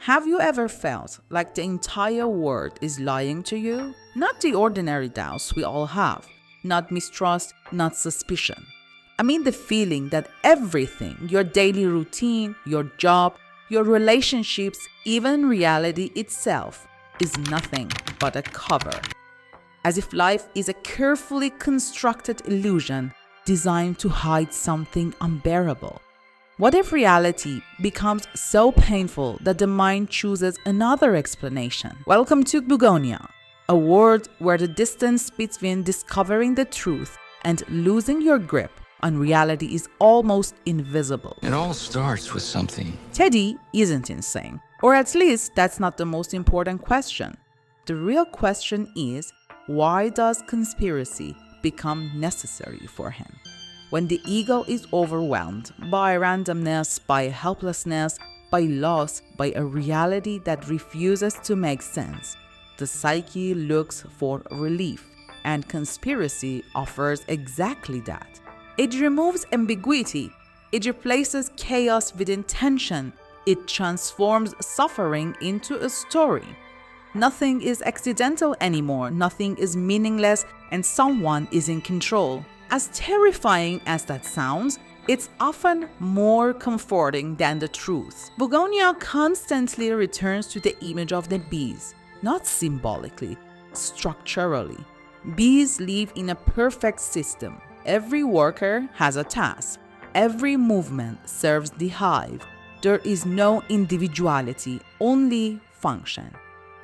Have you ever felt like the entire world is lying to you? Not the ordinary doubts we all have, not mistrust, not suspicion. I mean the feeling that everything, your daily routine, your job, your relationships, even reality itself, is nothing but a cover. As if life is a carefully constructed illusion designed to hide something unbearable. What if reality becomes so painful that the mind chooses another explanation? Welcome to Bugonia, a world where the distance between discovering the truth and losing your grip on reality is almost invisible. It all starts with something. Teddy isn't insane, or at least that's not the most important question. The real question is, why does conspiracy become necessary for him? When the ego is overwhelmed by randomness, by helplessness, by loss, by a reality that refuses to make sense, the psyche looks for relief, and conspiracy offers exactly that. It removes ambiguity, it replaces chaos with intention, it transforms suffering into a story. Nothing is accidental anymore, nothing is meaningless, and someone is in control. As terrifying as that sounds, it's often more comforting than the truth. Bugonia constantly returns to the image of the bees, not symbolically, structurally. Bees live in a perfect system. Every worker has a task. Every movement serves the hive. There is no individuality, only function.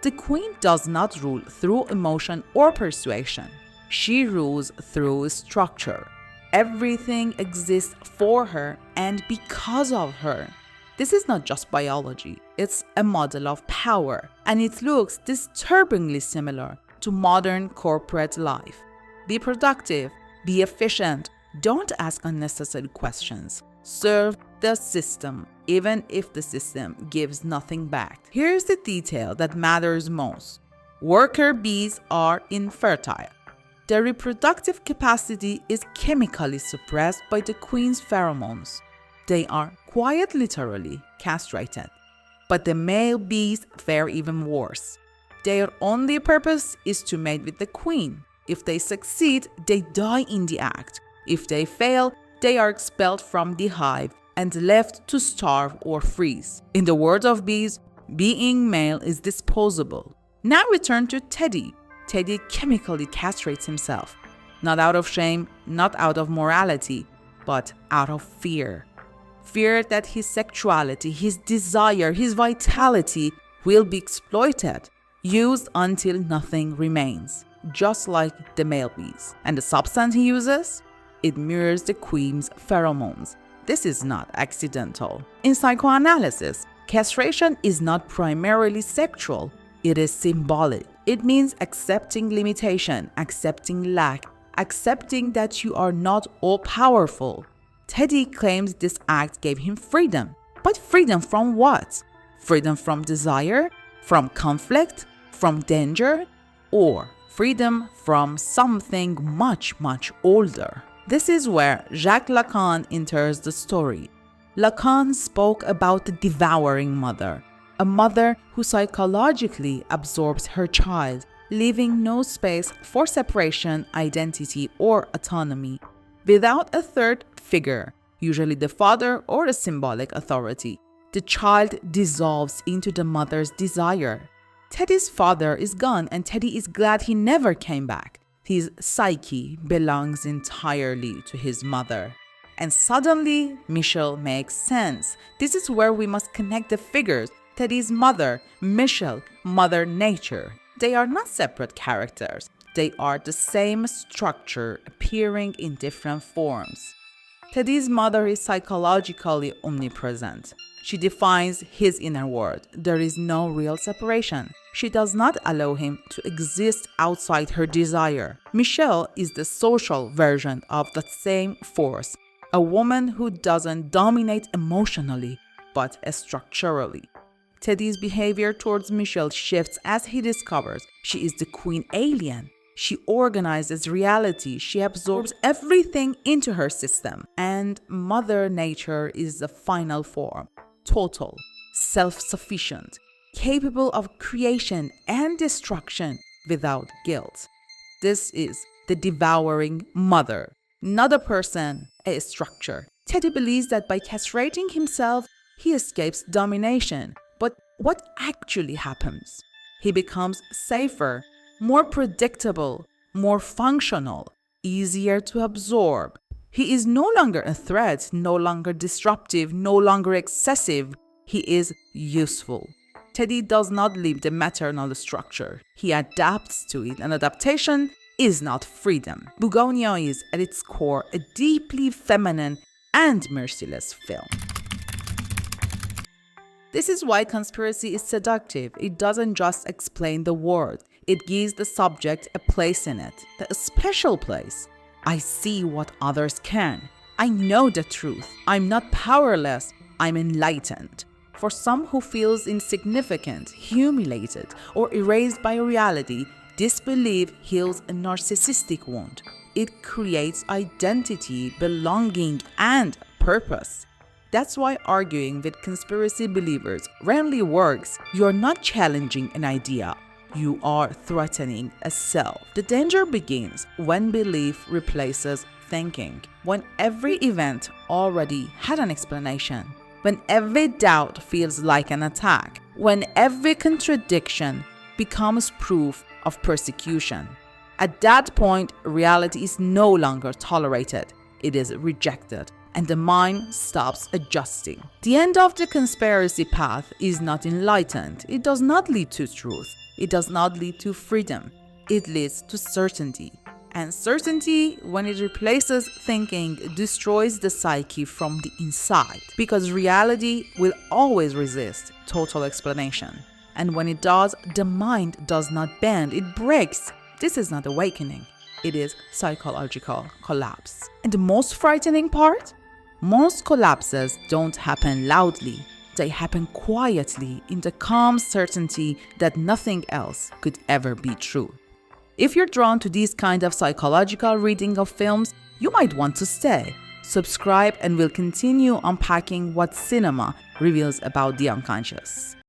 The queen does not rule through emotion or persuasion. She rules through structure. Everything exists for her and because of her. This is not just biology, it's a model of power, and it looks disturbingly similar to modern corporate life. Be productive, be efficient, don't ask unnecessary questions. Serve the system, even if the system gives nothing back. Here's the detail that matters most. Worker bees are infertile. Their reproductive capacity is chemically suppressed by the queen's pheromones. They are quite literally castrated. But the male bees fare even worse. Their only purpose is to mate with the queen. If they succeed, they die in the act. If they fail, they are expelled from the hive and left to starve or freeze. In the words of bees, being male is disposable. Now return to Teddy. Teddy chemically castrates himself, not out of shame, not out of morality, but out of fear. Fear that his sexuality, his desire, his vitality will be exploited, used until nothing remains, just like the male bees. And the substance he uses? It mirrors the queen's pheromones. This is not accidental. In psychoanalysis, castration is not primarily sexual, it is symbolic. It means accepting limitation, accepting lack, accepting that you are not all-powerful. Teddy claims this act gave him freedom. But freedom from what? Freedom from desire? From conflict? From danger? Or freedom from something much, much older? This is where Jacques Lacan enters the story. Lacan spoke about the devouring mother, a mother who psychologically absorbs her child, leaving no space for separation, identity, or autonomy. Without a third figure, usually the father or a symbolic authority, the child dissolves into the mother's desire. Teddy's father is gone, and Teddy is glad he never came back. His psyche belongs entirely to his mother. And suddenly, Michelle makes sense. This is where we must connect the figures. Teddy's mother, Michelle, Mother Nature. They are not separate characters. They are the same structure appearing in different forms. Teddy's mother is psychologically omnipresent. She defines his inner world. There is no real separation. She does not allow him to exist outside her desire. Michelle is the social version of that same force, a woman who doesn't dominate emotionally, but structurally. Teddy's behavior towards Michelle shifts as he discovers she is the queen alien. She organizes reality, she absorbs everything into her system, and Mother Nature is the final form, total, self-sufficient. capable of creation and destruction without guilt. This is the devouring mother, not a person, a structure. Teddy believes that by castrating himself, he escapes domination. But what actually happens? He becomes safer, more predictable, more functional, easier to absorb. He is no longer a threat, no longer disruptive, no longer excessive. He is useful. Teddy does not leave the maternal structure. He adapts to it, and adaptation is not freedom. Bugonia is, at its core, a deeply feminine and merciless film. This is why conspiracy is seductive. It doesn't just explain the world. It gives the subject a place in it, a special place. I see what others can. I know the truth. I'm not powerless. I'm enlightened. For some who feels insignificant, humiliated, or erased by reality, this belief heals a narcissistic wound. It creates identity, belonging, and purpose. That's why arguing with conspiracy believers rarely works. You're not challenging an idea. You are threatening a self. The danger begins when belief replaces thinking, when every event already had an explanation, when every doubt feels like an attack, when every contradiction becomes proof of persecution. At that point, reality is no longer tolerated. It is rejected, and the mind stops adjusting. The end of the conspiracy path is not enlightened. It does not lead to truth. It does not lead to freedom. It leads to certainty. And certainty, when it replaces thinking, destroys the psyche from the inside. Because reality will always resist total explanation. And when it does, the mind does not bend, it breaks. This is not awakening. It is psychological collapse. And the most frightening part? Most collapses don't happen loudly. They happen quietly in the calm certainty that nothing else could ever be true. If you're drawn to these kind of psychological reading of films, you might want to stay. Subscribe and we'll continue unpacking what cinema reveals about the unconscious.